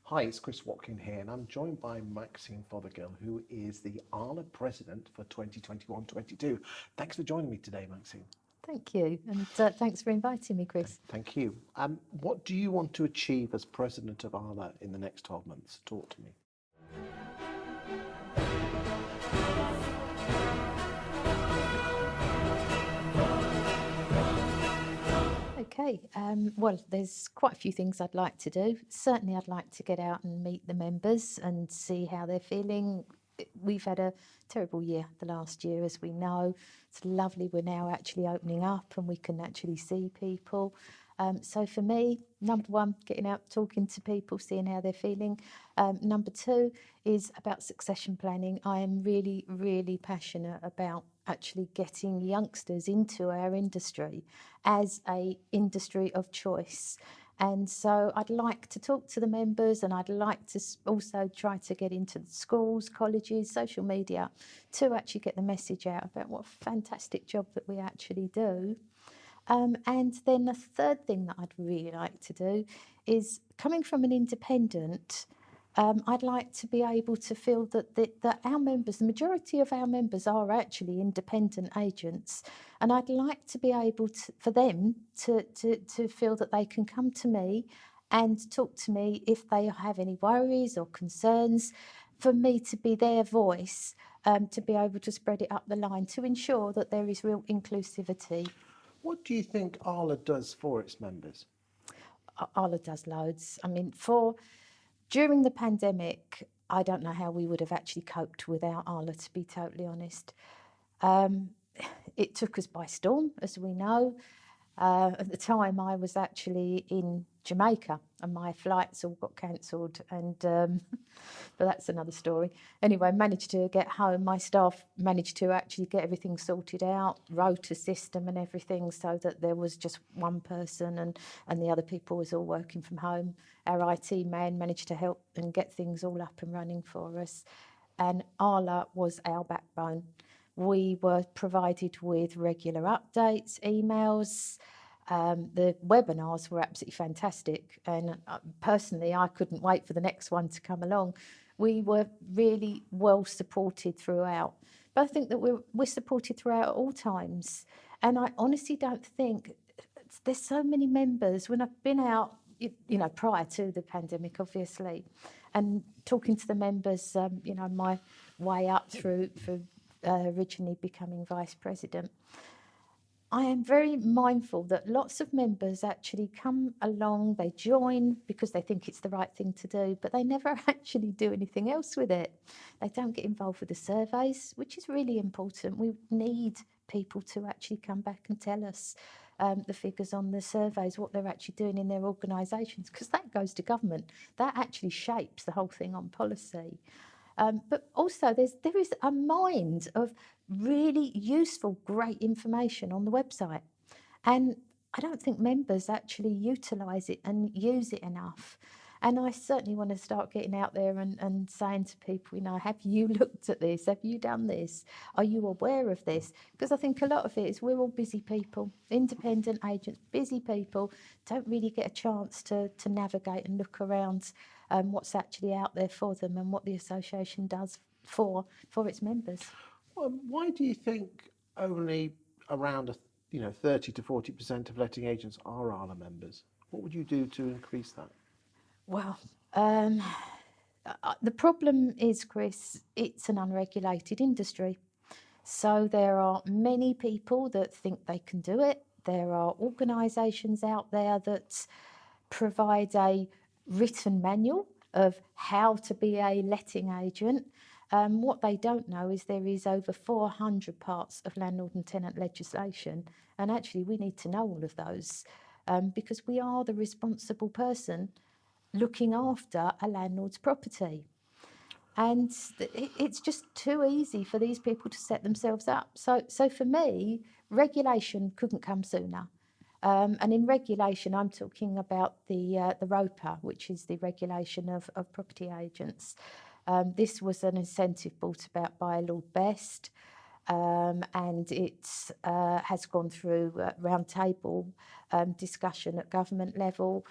Hi, it's Chris Watkin here, and I'm joined by Maxine Fothergill, who is the ARLA President for 2021-22. Thanks for joining me today, Maxine. Thank you, and thanks for inviting me, Chris. Thank you. What do you want to achieve as President of ARLA in the next 12 months? Talk to me. Okay, well, there's quite a few things I'd like to do. Certainly I'd like to get out and meet the members and see how they're feeling. We've had a terrible year the last year, as we know. It's lovely we're now actually opening up and we can actually see people. So for me, number one, getting out, talking to people, seeing how they're feeling. Number two is about succession planning. I am really, really passionate about actually getting youngsters into our industry as a industry of choice. And so I'd like to talk to the members, and I'd like to also try to get into the schools, colleges, social media to actually get the message out about what a fantastic job that we actually do. And then the third thing that I'd really like to do is, coming from an independent, I'd like to be able to feel that our members, the majority of our members are actually independent agents. And I'd like to be able to, for them to feel that they can come to me and talk to me if they have any worries or concerns, for me to be their voice, to be able to spread it up the line, to ensure that there is real inclusivity. What do you think ARLA does for its members? ARLA does loads. I mean, during the pandemic, I don't know how we would have actually coped without ARLA, to be totally honest. It took us by storm, as we know. At the time, I was actually in Jamaica and my flights all got cancelled, and but that's another story. Anyway, managed to get home. My staff managed to actually get everything sorted out, rota system and everything, so that there was just one person and the other people was all working from home. Our IT man managed to help and get things all up and running for us. And ARLA was our backbone. We were provided with regular updates, emails. The webinars were absolutely fantastic, and personally I couldn't wait for the next one to come along. We were really well supported throughout, but I think that we're supported throughout at all times, and I honestly don't think there's so many members. When I've been out, prior to the pandemic obviously, and talking to the members, my way up through originally becoming Vice President, I am very mindful that lots of members actually come along, they join because they think it's the right thing to do, but they never actually do anything else with it. They don't get involved with the surveys, which is really important. We need people to actually come back and tell us the figures on the surveys, what they're actually doing in their organisations, because that goes to government. That actually shapes the whole thing on policy. But also there is a mind of really useful, great information on the website. And I don't think members actually utilise it and use it enough. And I certainly want to start getting out there and saying to people, have you looked at this? Have you done this? Are you aware of this? Because I think a lot of it is we're all busy people, independent agents, busy people, don't really get a chance to navigate and look around what's actually out there for them and what the association does for its members. Well, why do you think only around 30 to 40% of letting agents are ARLA members? What would you do to increase that? Well, the problem is, Chris, it's an unregulated industry. So there are many people that think they can do it. There are organisations out there that provide a written manual of how to be a letting agent. What they don't know is there is over 400 parts of landlord and tenant legislation, and actually we need to know all of those because we are the responsible person looking after a landlord's property. And it's just too easy for these people to set themselves up. So for me, regulation couldn't come sooner. And in regulation, I'm talking about the ROPA, which is the regulation of property agents. This was an incentive brought about by Lord Best, and it has gone through roundtable discussion at government level.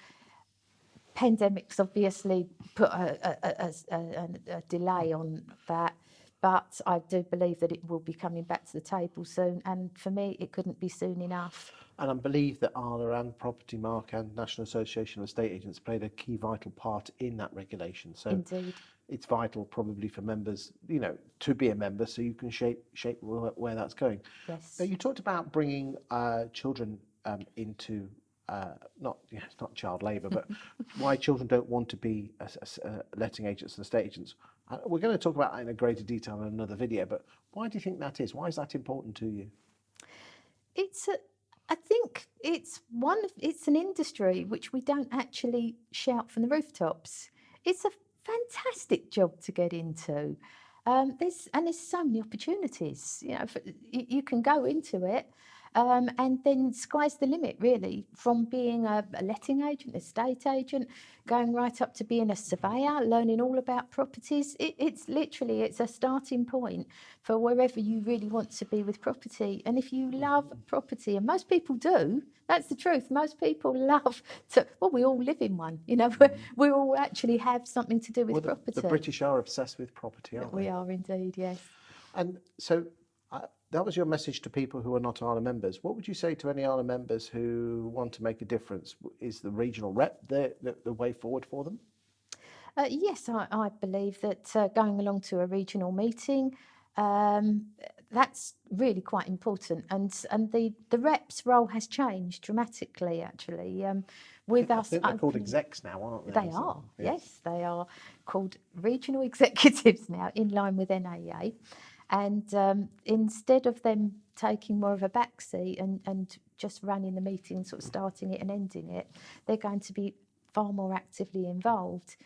Pandemic's obviously put a delay on that, but I do believe that it will be coming back to the table soon, and for me it couldn't be soon enough. And I believe that ARLA and Propertymark and National Association of Estate Agents played a key vital part in that regulation. So Indeed. it's vital probably for members, you know, to be a member so you can shape where that's going. Yes. Now, you talked about bringing children into, it's not child labour, but why children don't want to be letting agents and estate agents. We're going to talk about that in a greater detail in another video, but why do you think that is? Why is that important to you? I think it's an industry which we don't actually shout from the rooftops. It's a fantastic job to get into. There's so many opportunities. You know, you can go into it, and then sky's the limit really. From being a letting agent, estate agent, going right up to being a surveyor, learning all about properties. It's literally a starting point for wherever you really want to be with property. And if you love property, and most people do, that's the truth. Most people love to. Well, we all live in one. You know, we all actually have something to do with property. The British are obsessed with property, aren't they? We are indeed, yes. And so that was your message to people who are not ARLA members. What would you say to any ARLA members who want to make a difference? Is the regional rep the way forward for them? Yes, I believe that going along to a regional meeting, that's really quite important. And the rep's role has changed dramatically, actually. With us, I think they're called execs now, aren't they? They are, yes, they are called regional executives now, in line with NAEA. And instead of them taking more of a backseat and just running the meeting, sort of starting it and ending it, they're going to be far more actively involved.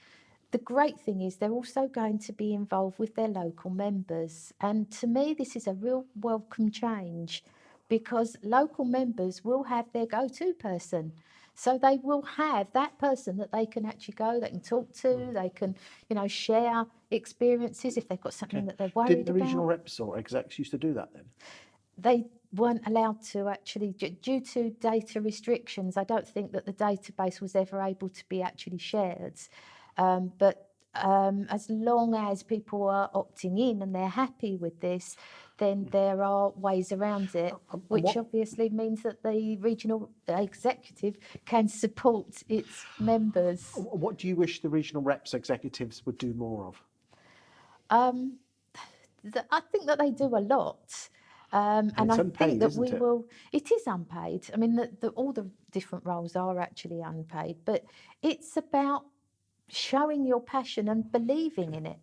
The great thing is they're also going to be involved with their local members. And to me, this is a real welcome change, because local members will have their go-to person. So they will have that person that they can actually go, they can talk to, they can, you know, share experiences if they've got something that they're worried about. Did the regional reps or execs used to do that then? They weren't allowed to actually, due to data restrictions. I don't think that the database was ever able to be actually shared. But as long as people are opting in and they're happy with this, then there are ways around it, which obviously means that the regional executive can support its members. What do you wish the regional reps executives would do more of? I think that they do a lot. And it's I unpaid, think that isn't we it? will. It is unpaid. I mean, all the different roles are actually unpaid, but it's about showing your passion and believing in it.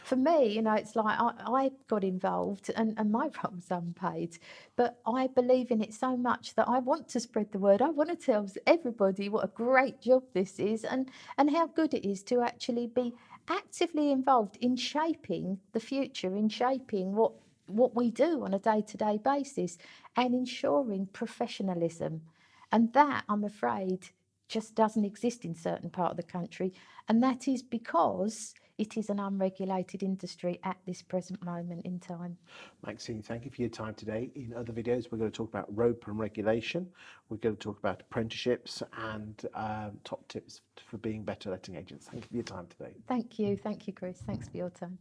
For me, you know, it's like I got involved and my role's unpaid, but I believe in it so much that I want to spread the word. I want to tell everybody what a great job this is and how good it is to actually be actively involved in shaping the future, in shaping what we do on a day-to-day basis, and ensuring professionalism. And that, I'm afraid, just doesn't exist in certain part of the country, and that is because it is an unregulated industry at this present moment in time. Maxine, thank you for your time today. In other videos, we're going to talk about rope and regulation. We're going to talk about apprenticeships and top tips for being better letting agents. Thank you for your time today. Thank you, Chris. Thanks for your time.